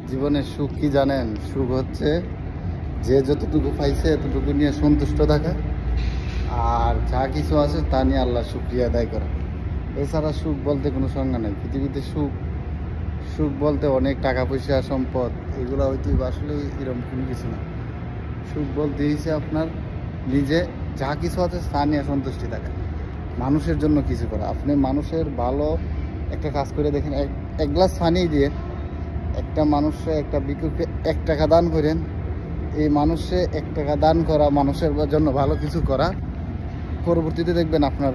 জীবনের সুখ কি জানেন? সুখ হচ্ছে যে যতটুকু পাইছে এতটুকু নিয়ে সন্তুষ্ট থাকা, আর যা কিছু আছে তা নিয়ে আল্লাহ শুকরিয়া আদায় করা। এছাড়া সুখ বলতে কোনো সংজ্ঞা নেই পৃথিবীতে। সুখ সুখ বলতে অনেক টাকা পয়সা সম্পদ এগুলো হয়তো আসলে এরকম কোনো কিছু না। সুখ বলতে হচ্ছে আপনার নিজে যা কিছু আছে তা নিয়ে সন্তুষ্টি থাকা, মানুষের জন্য কিছু করা। আপনি মানুষের ভালো একটা কাজ করে দেখেন, এক গ্লাস পানি দিয়ে একটা মানুষে একটা ভিক্ষুককে 1 টাকা দান করেন, এই মানুষে 1 টাকা দান করা, মানুষের জন্য ভালো কিছু করা, পরবর্তীতে দেখবেন আপনার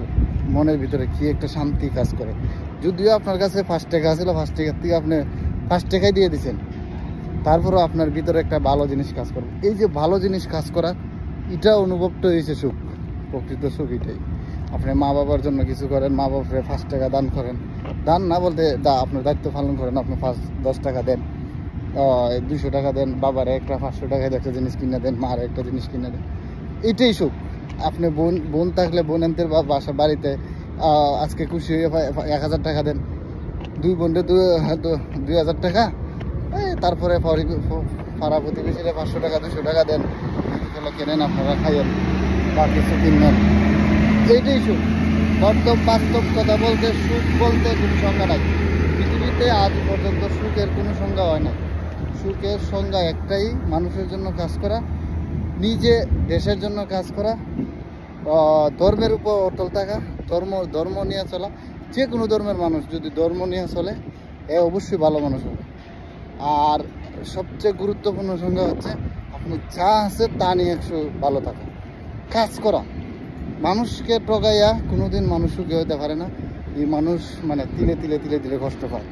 মনের ভিতরে কি একটা শান্তি কাজ করে। যদিও আপনার কাছে 5 টাকা ছিল, 5 টাকার থেকে আপনি 5 টাকাই দিয়ে দিচ্ছেন, তারপরেও আপনার ভিতরে একটা ভালো জিনিস কাজ করবে। এই যে ভালো জিনিস কাজ করা, এটা অনুভবটা হয়েছে সুখ, প্রকৃত সুখ এটাই। আপনি মা বাবার জন্য কিছু করেন, মা বাবাকে 5 টাকা দান করেন, দান না বলতে আপনার দায়িত্ব পালন করেন, আপনি 5-10 টাকা দেন, 200 টাকা দেন, বাবার একটা 500 টাকায় একটা জিনিস কিনে দেন, মার একটা জিনিস কিনে দেন, এটাই সুখ। আপনি বোন থাকলে বোনের বাসা বাড়িতে আজকে খুশি হয়ে 1000 টাকা দেন, 2 বোনদের 2000 টাকা, তারপরে পাড়া প্রতিবেশীরা 500 টাকা 200 টাকা দেন, কেনেন, আপনারা খাইয়েন বা কিছু কিনবেন, এইটাই সুখ। বাস্তব কথা বলতে সুখ বলতে কোনো সংজ্ঞা নাই পৃথিবীতে। আজ পর্যন্ত সুখের কোনো সংজ্ঞা হয় না। সুখের সংজ্ঞা একটাই, মানুষের জন্য কাজ করা, নিজে দেশের জন্য কাজ করা, ধর্মের উপর অটল থাকা, ধর্ম নিয়ে চলা। যে কোনো ধর্মের মানুষ যদি ধর্ম নিয়ে চলে এ অবশ্যই ভালো মানুষ হবে। আর সবচেয়ে গুরুত্বপূর্ণ সংজ্ঞা হচ্ছে আপনি যা আছে তা নিয়ে একটু ভালো থাকা, কাজ করা। মানুষকে ঠকাইয়া কোনোদিন মানুষ সুখী হতে পারে না। এই মানুষ মানে তিলে তিলে কষ্ট পায়।